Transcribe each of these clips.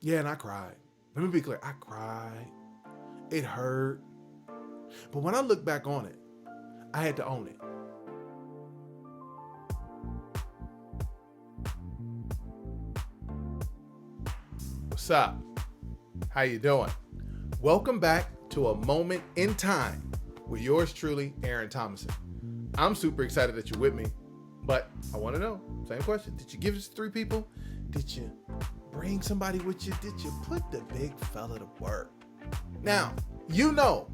Yeah, and I cried. Let me be clear. I cried. It hurt. But when I look back on it, I had to own it. What's up? How you doing? Welcome back to A Moment in Time with yours truly, Aaron Thomason. I'm super excited that you're with me, but I want to know, same question. Did you give this to 3 people? Did you bring somebody with you? Did you put the big fella to work? Now, you know,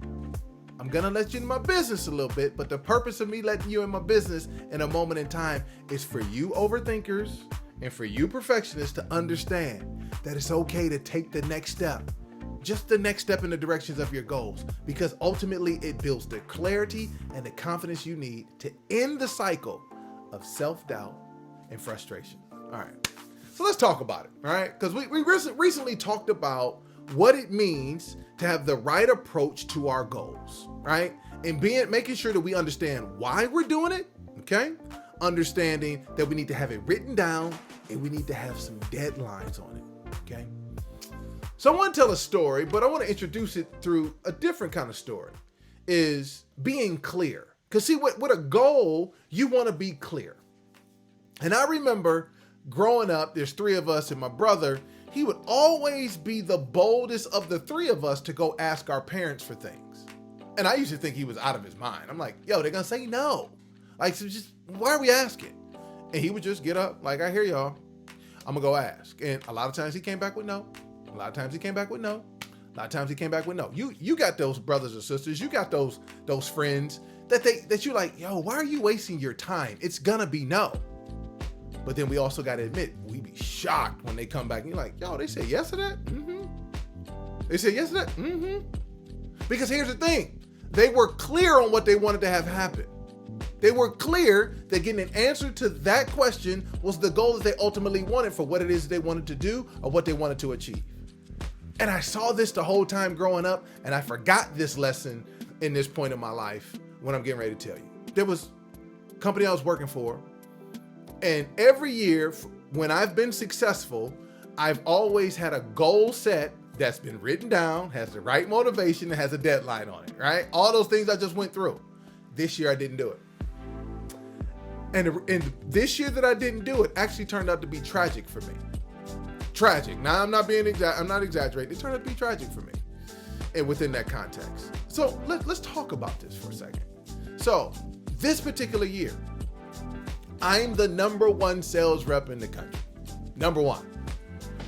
I'm going to let you in my business a little bit, but the purpose of me letting you in my business in a moment in time is for you overthinkers and for you perfectionists to understand that it's okay to take the next step. Just the next step in the directions of your goals, because ultimately it builds the clarity and the confidence you need to end the cycle of self-doubt and frustration. All right, so let's talk about it, all right? Because we recently talked about what it means to have the right approach to our goals, right? And making sure that we understand why we're doing it, okay? Understanding that we need to have it written down and we need to have some deadlines on it, okay? So I want to tell a story, but I want to introduce it through a different kind of story, is being clear. Because see, with a goal, you want to be clear. And I remember growing up, there's 3 of us and my brother, he would always be the boldest of the 3 of us to go ask our parents for things. And I used to think he was out of his mind. I'm like, yo, they're going to say no. Like, so just, why are we asking? And he would just get up, like, I hear y'all. I'm going to go ask. And a lot of times he came back with no. A lot of times he came back with no. A lot of times he came back with no. You got those brothers or sisters. You got those friends that you're like, yo, why are you wasting your time? It's gonna be no. But then we also got to admit, we be shocked when they come back and you're like, yo, they said yes to that? Mm-hmm. They said yes to that? Mm-hmm. Because here's the thing. They were clear on what they wanted to have happen. They were clear that getting an answer to that question was the goal that they ultimately wanted for what it is they wanted to do or what they wanted to achieve. And I saw this the whole time growing up, and I forgot this lesson in this point in my life when I'm getting ready to tell you. There was a company I was working for, and every year when I've been successful, I've always had a goal set that's been written down, has the right motivation, and has a deadline on it, right? All those things I just went through. This year I didn't do it. And this year that I didn't do it actually turned out to be tragic for me. Tragic. Now I'm not exaggerating. It turned out to be tragic for me. And within that context. So let's talk about this for a second. So this particular year, I'm the number 1 sales rep in the country. Number 1.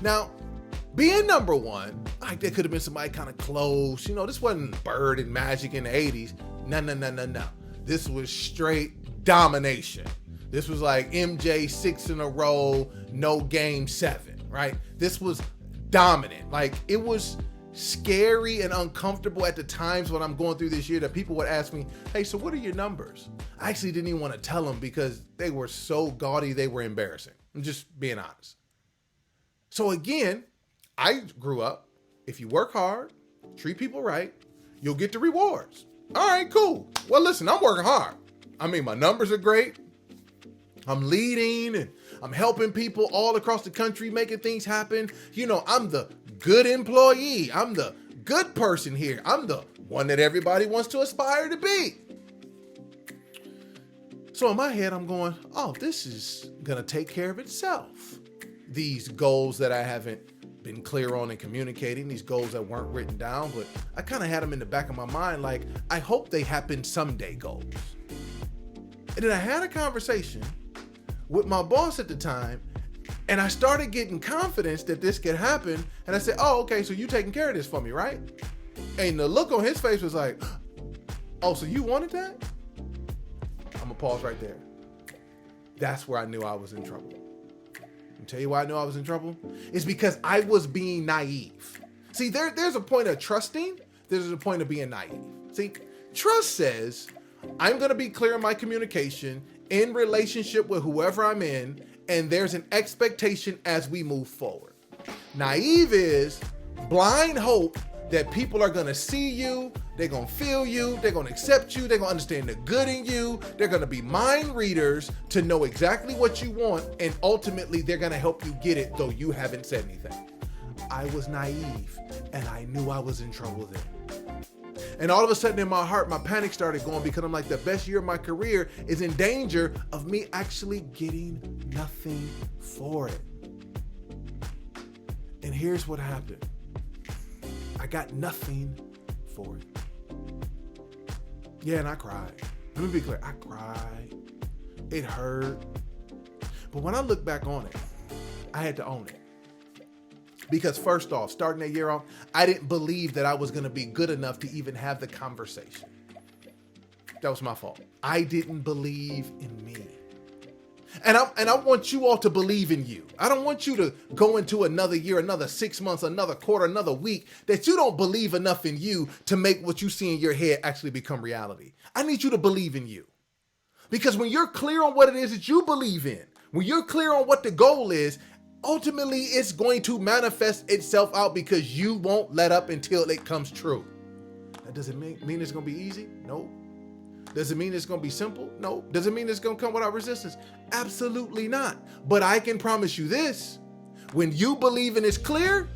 Now, being number 1, like there could have been somebody kind of close. You know, this wasn't Bird and Magic in the 80s. No. This was straight domination. This was like MJ 6 in a row, no game 7, right? This was dominant. Like it was scary and uncomfortable at the times when I'm going through this year that people would ask me, hey, so what are your numbers? I actually didn't even want to tell them because they were so gaudy, they were embarrassing. I'm just being honest. So again, I grew up, if you work hard, treat people right, you'll get the rewards. All right, cool. Well, listen, I'm working hard. I mean, my numbers are great. I'm leading and I'm helping people all across the country, making things happen. You know, I'm the good employee. I'm the good person here. I'm the one that everybody wants to aspire to be. So in my head, I'm going, oh, this is going to take care of itself. These goals that I haven't been clear on and communicating, these goals that weren't written down, but I kind of had them in the back of my mind, like, I hope they happen someday goals. And then I had a conversation with my boss at the time, and I started getting confidence that this could happen. And I said, oh, okay, so you taking care of this for me, right? And the look on his face was like, oh, so you wanted that? I'm gonna pause right there. That's where I knew I was in trouble. And tell you why I knew I was in trouble? It's because I was being naive. See, there's a point of trusting. There's a point of being naive. See, trust says, I'm going to be clear in my communication in relationship with whoever I'm in, and there's an expectation as we move forward. Naive is blind hope that people are going to see you, they're going to feel you, they're going to accept you, they're going to understand the good in you, they're going to be mind readers to know exactly what you want, and ultimately they're going to help you get it, though you haven't said anything. I was naive and I knew I was in trouble then. And all of a sudden in my heart, my panic started going because I'm like, the best year of my career is in danger of me actually getting nothing for it. And here's what happened. I got nothing for it. Yeah, and I cried. Let me be clear. I cried. It hurt. But when I look back on it, I had to own it. Because first off, starting that year off, I didn't believe that I was going to be good enough to even have the conversation. That was my fault. I didn't believe in me. And I want you all to believe in you. I don't want you to go into another year, another 6 months, another quarter, another week that you don't believe enough in you to make what you see in your head actually become reality. I need you to believe in you. Because when you're clear on what it is that you believe in, when you're clear on what the goal is, ultimately it's going to manifest itself out because you won't let up until it comes true. That doesn't mean it's going to be easy? No. Does it mean it's going to be simple? No. Does it mean it's going to come without resistance? Absolutely not. But I can promise you this. When you believe and it's clear,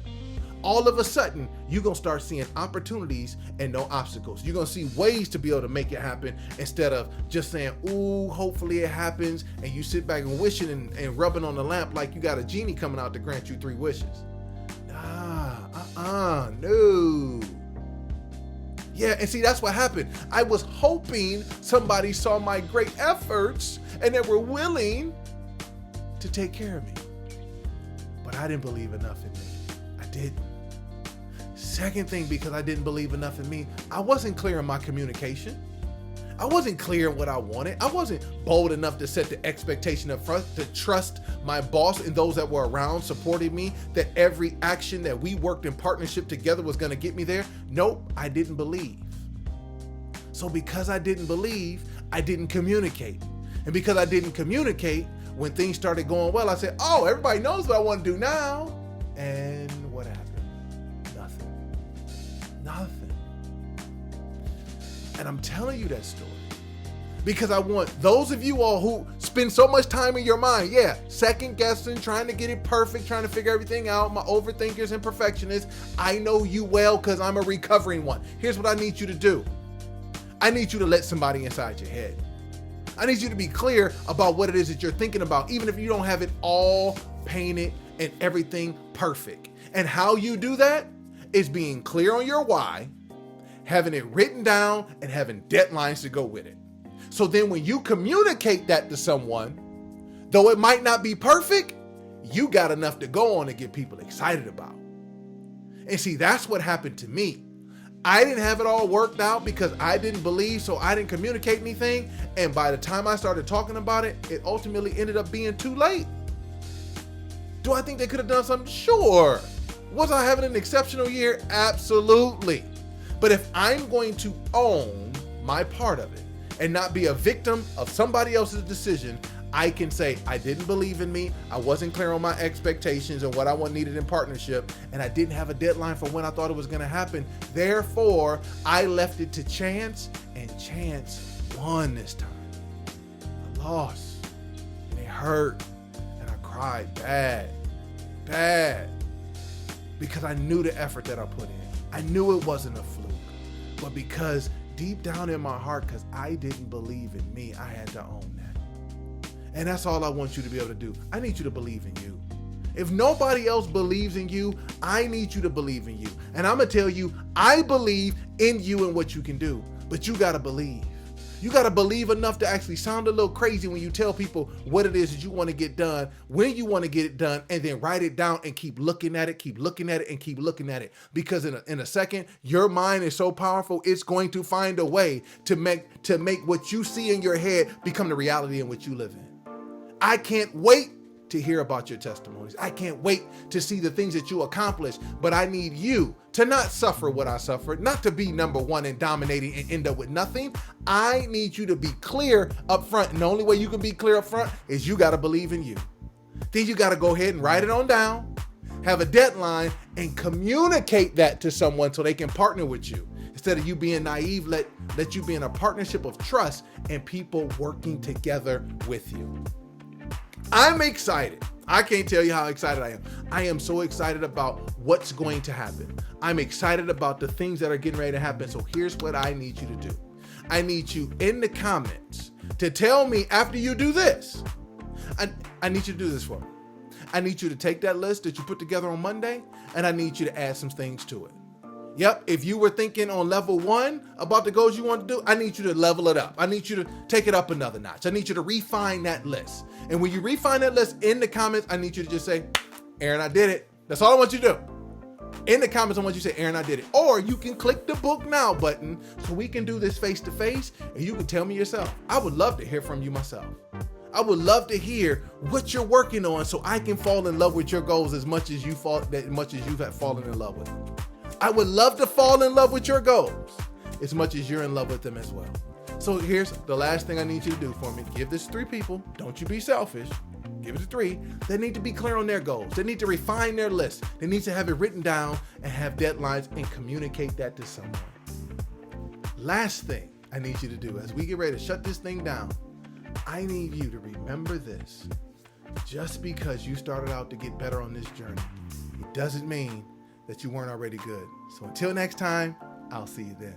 all of a sudden, you're going to start seeing opportunities and no obstacles. You're going to see ways to be able to make it happen instead of just saying, ooh, hopefully it happens. And you sit back and wishing and rubbing on the lamp like you got a genie coming out to grant you 3 wishes. No. Yeah, and see, that's what happened. I was hoping somebody saw my great efforts and they were willing to take care of me. But I didn't believe enough in me. I didn't. Second thing, because I didn't believe enough in me, I wasn't clear in my communication. I wasn't clear in what I wanted. I wasn't bold enough to set the expectation up front, to trust my boss and those that were around supporting me, that every action that we worked in partnership together was going to get me there. Nope, I didn't believe. So because I didn't believe, I didn't communicate. And because I didn't communicate, when things started going well, I said, oh, everybody knows what I want to do now. And what happened? Nothing. And I'm telling you that story because I want those of you all who spend so much time in your mind, second guessing, trying to get it perfect, trying to figure everything out, my overthinkers and perfectionists, I know you well because I'm a recovering one. Here's what I need you to do. I need you to let somebody inside your head. I need you to be clear about what it is that you're thinking about, even if you don't have it all painted and everything perfect. And how you do that is being clear on your why, having it written down, and having deadlines to go with it. So then when you communicate that to someone, though it might not be perfect, you got enough to go on to get people excited about. And see, that's what happened to me. I didn't have it all worked out because I didn't believe, so I didn't communicate anything. And by the time I started talking about it, it ultimately ended up being too late. Do I think they could have done something? Sure. Was I having an exceptional year? Absolutely. But if I'm going to own my part of it and not be a victim of somebody else's decision, I can say I didn't believe in me, I wasn't clear on my expectations and what I needed in partnership, and I didn't have a deadline for when I thought it was going to happen. Therefore, I left it to chance, and chance won this time. I lost, and it hurt, and I cried bad, because I knew the effort that I put in. I knew it wasn't a fluke, but because deep down in my heart, because I didn't believe in me, I had to own that. And that's all I want you to be able to do. I need you to believe in you. If nobody else believes in you, I need you to believe in you. And I'm going to tell you, I believe in you and what you can do, but you got to believe. You got to believe enough to actually sound a little crazy when you tell people what it is that you want to get done, when you want to get it done, and then write it down and keep looking at it, keep looking at it, and keep looking at it. Because in a second, your mind is so powerful, it's going to find a way to make what you see in your head become the reality in which you live in. I can't wait to hear about your testimonies. I can't wait to see the things that you accomplish, but I need you to not suffer what I suffered, not to be number one and dominating and end up with nothing. I need you to be clear up front. And the only way you can be clear up front is you got to believe in you. Then you got to go ahead and write it on down, have a deadline, and communicate that to someone so they can partner with you. Instead of you being naive, let you be in a partnership of trust and people working together with you. I'm excited I can't tell you how excited I am. I am so excited about what's going to happen. I'm excited about the things that are getting ready to happen. So here's what I need you to do. I need you in the comments to tell me after you do this. I need you to do this for me. I need you to take that list that you put together on Monday, and I need you to add some things to it. Yep, if you were thinking on level 1 about the goals you want to do, I need you to level it up. I need you to take it up another notch. I need you to refine that list. And when you refine that list in the comments, I need you to just say, Aaron, I did it. That's all I want you to do. In the comments, I want you to say, Aaron, I did it. Or you can click the book now button so we can do this face to face and you can tell me yourself. I would love to hear from you myself. I would love to hear what you're working on so I can fall in love with your goals as much as you've fallen in love with them. I would love to fall in love with your goals as much as you're in love with them as well. So here's the last thing I need you to do for me. Give this to 3 people. Don't you be selfish. Give it to 3. They need to be clear on their goals. They need to refine their list. They need to have it written down and have deadlines and communicate that to someone. Last thing I need you to do as we get ready to shut this thing down, I need you to remember this. Just because you started out to get better on this journey, it doesn't mean that you weren't already good. So until next time, I'll see you then.